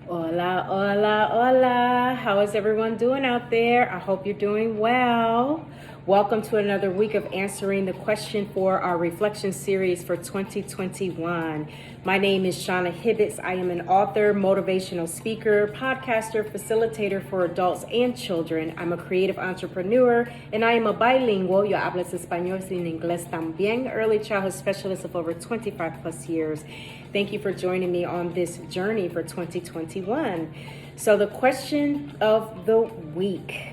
Hola, hola, hola. How is everyone doing out there? I hope you're doing well. Welcome to another week of answering the question for our reflection series for 2021. My name is Shauna Hibbets. I am an author, motivational speaker, podcaster, facilitator for adults and children. I'm a creative entrepreneur, and I am a bilingual. Yo hablas español sin inglés también. Early childhood specialist of over 25 plus years. Thank you for joining me on this journey for 2021. So the question of the week.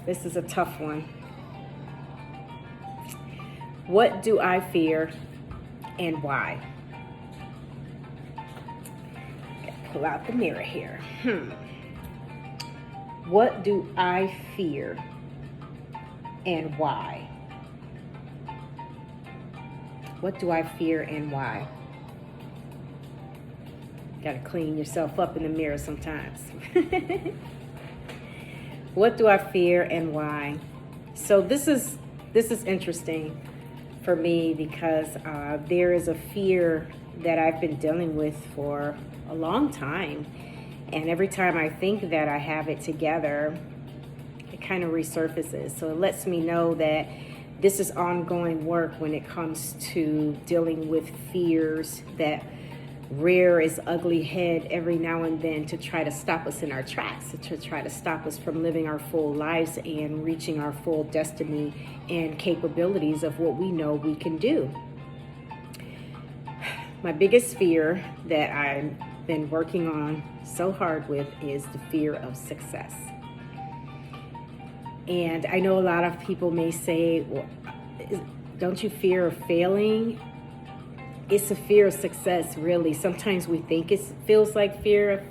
This is a tough one. What do I fear and why? Pull out the mirror here. What do I fear and why? What do I fear and why? Got to clean yourself up in the mirror sometimes. What do I fear and why? So this is interesting for me because there is a fear that I've been dealing with for a long time. And every time I think that I have it together, it kind of resurfaces. So it lets me know that this is ongoing work when it comes to dealing with fears that rear its ugly head every now and then to try to stop us in our tracks, to try to stop us from living our full lives and reaching our full destiny and capabilities of what we know we can do. My biggest fear that I've been working on so hard with is the fear of success. And I know a lot of people may say, well, don't you fear failing? It's a fear of success, really. Sometimes we think it feels like fear of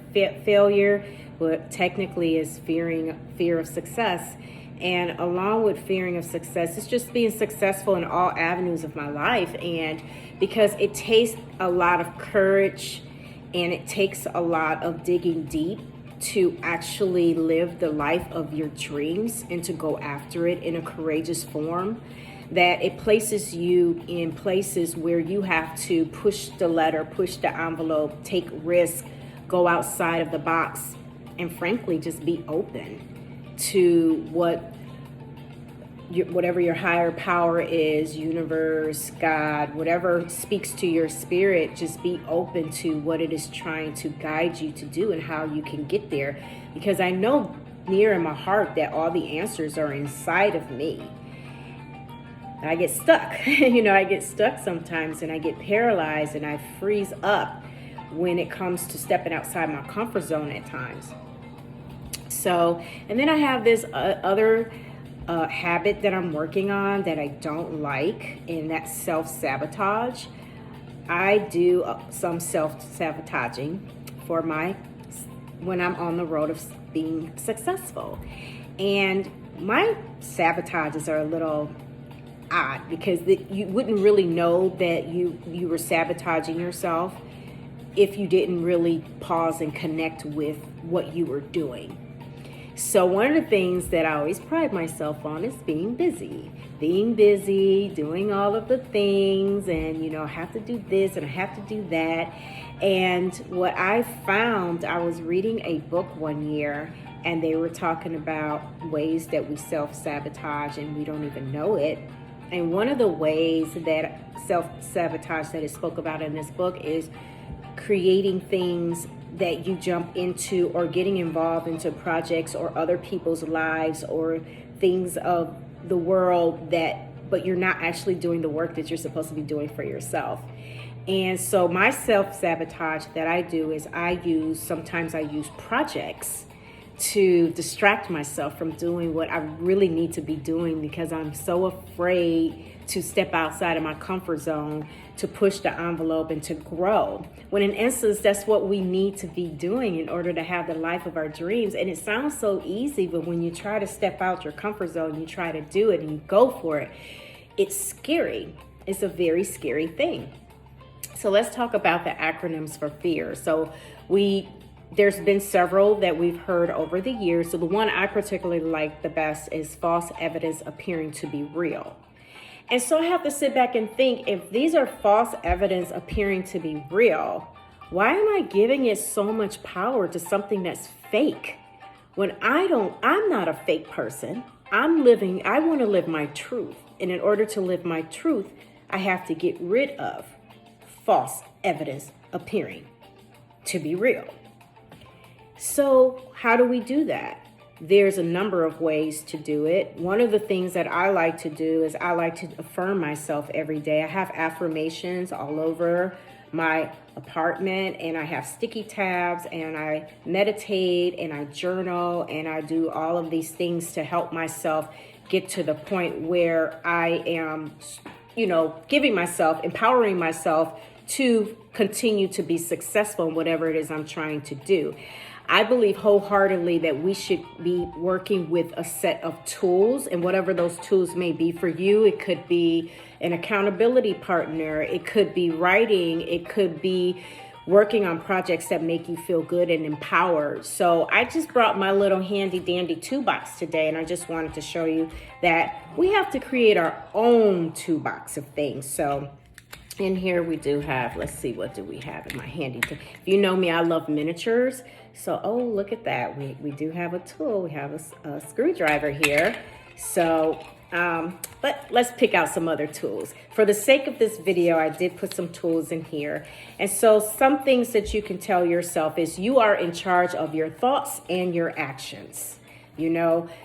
failure, but technically it's fear of success. And along with fearing of success, it's just being successful in all avenues of my life. And because it takes a lot of courage and it takes a lot of digging deep to actually live the life of your dreams and to go after it in a courageous form, that it places you in places where you have to push the letter, push the envelope, take risk, go outside of the box, and frankly, just be open to whatever your higher power is, universe, God, whatever speaks to your spirit. Just be open to what it is trying to guide you to do and how you can get there. Because I know near in my heart that all the answers are inside of me. I get stuck. I get stuck sometimes and I get paralyzed and I freeze up when it comes to stepping outside my comfort zone at times. So, and then I have this other habit that I'm working on that I don't like, and that's self-sabotage. I do some self-sabotaging when I'm on the road of being successful. And my sabotages are a little odd because you wouldn't really know that you were sabotaging yourself if you didn't really pause and connect with what you were doing. So one of the things that I always pride myself on is being busy, doing all of the things, and I have to do this and I have to do that. And what I found, I was reading a book one year and they were talking about ways that we self-sabotage and we don't even know it. And one of the ways that self-sabotage that is spoke about in this book is creating things that you jump into or getting involved into projects or other people's lives or things of the world but you're not actually doing the work that you're supposed to be doing for yourself. And so my self-sabotage that I do is sometimes I use projects to distract myself from doing what I really need to be doing because I'm so afraid to step outside of my comfort zone, to push the envelope and to grow. When in essence, that's what we need to be doing in order to have the life of our dreams. And it sounds so easy, but when you try to step out your comfort zone, you try to do it and you go for it, it's scary. It's a very scary thing. So let's talk about the acronyms for fear. So there's been several that we've heard over the years. So the one I particularly like the best is false evidence appearing to be real. And so I have to sit back and think, if these are false evidence appearing to be real, Why am I giving it so much power to something that's fake? When I'm not a fake person. I want to live my truth. And in order to live my truth, I have to get rid of false evidence appearing to be real. So how do we do that? There's a number of ways to do it. One of the things that I like to do is I like to affirm myself every day. I have affirmations all over my apartment, and I have sticky tabs, and I meditate, and I journal, and I do all of these things to help myself get to the point where I am, empowering myself to continue to be successful in whatever it is I'm trying to do. I believe wholeheartedly that we should be working with a set of tools, and whatever those tools may be for you. It could be an accountability partner. It could be writing. It could be working on projects that make you feel good and empowered. So I just brought my little handy dandy toolbox today, and I just wanted to show you that we have to create our own toolbox of things. So in here we do have, let's see, what do we have in my handy? If you know me, I love miniatures. So, oh, look at that. We do have a tool. We have a screwdriver here. So, but let's pick out some other tools. For the sake of this video, I did put some tools in here. And so some things that you can tell yourself is you are in charge of your thoughts and your actions.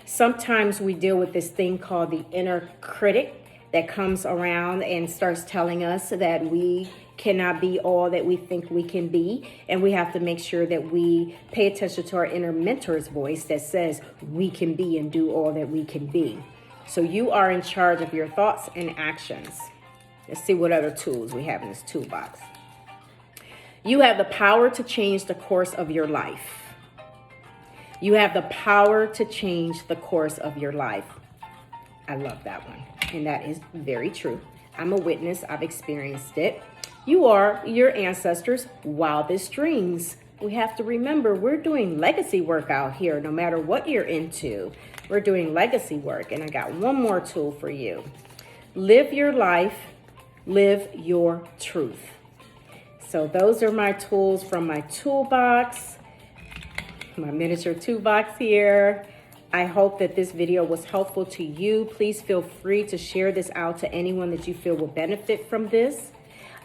Sometimes we deal with this thing called the inner critic that comes around and starts telling us that we cannot be all that we think we can be. And we have to make sure that we pay attention to our inner mentor's voice that says we can be and do all that we can be. So you are in charge of your thoughts and actions. Let's see what other tools we have in this toolbox. You have the power to change the course of your life. You have the power to change the course of your life. I love that one. And that is very true. I'm a witness. I've experienced it. You are your ancestors' wildest dreams. We have to remember we're doing legacy work out here, no matter what you're into. We're doing legacy work. And I got one more tool for you. Live your life. Live your truth. So those are my tools from my toolbox, my miniature toolbox here. I hope that this video was helpful to you. Please feel free to share this out to anyone that you feel will benefit from this.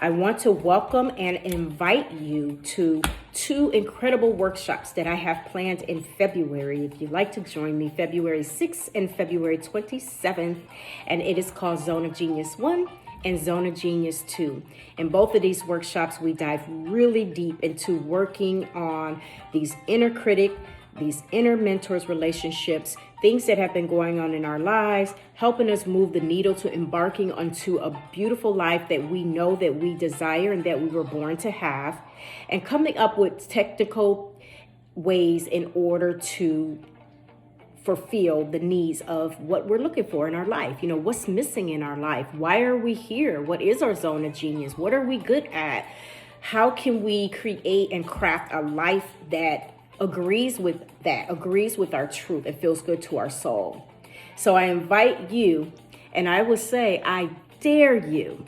I want to welcome and invite you to 2 incredible workshops that I have planned in February. If you'd like to join me, February 6th and February 27th, and it is called Zone of Genius 1 and Zone of Genius 2. In both of these workshops, we dive really deep into working on these inner critic, these inner mentors relationships, things that have been going on in our lives, helping us move the needle to embarking onto a beautiful life that we know that we desire and that we were born to have, and coming up with technical ways in order to fulfill the needs of what we're looking for in our life. What's missing in our life? Why are we here? What is our zone of genius? What are we good at? How can we create and craft a life that agrees with our truth and feels good to our soul? So I invite you, and I would say I dare you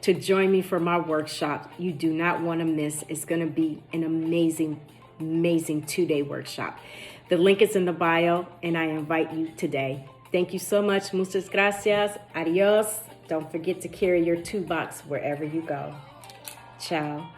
to join me for my workshop. You do not want to miss. It's going to be an amazing 2-day workshop. The link is in the bio, and I invite you today. Thank you so much. Muchas gracias. Adios. Don't forget to carry your toolbox wherever you go. Ciao.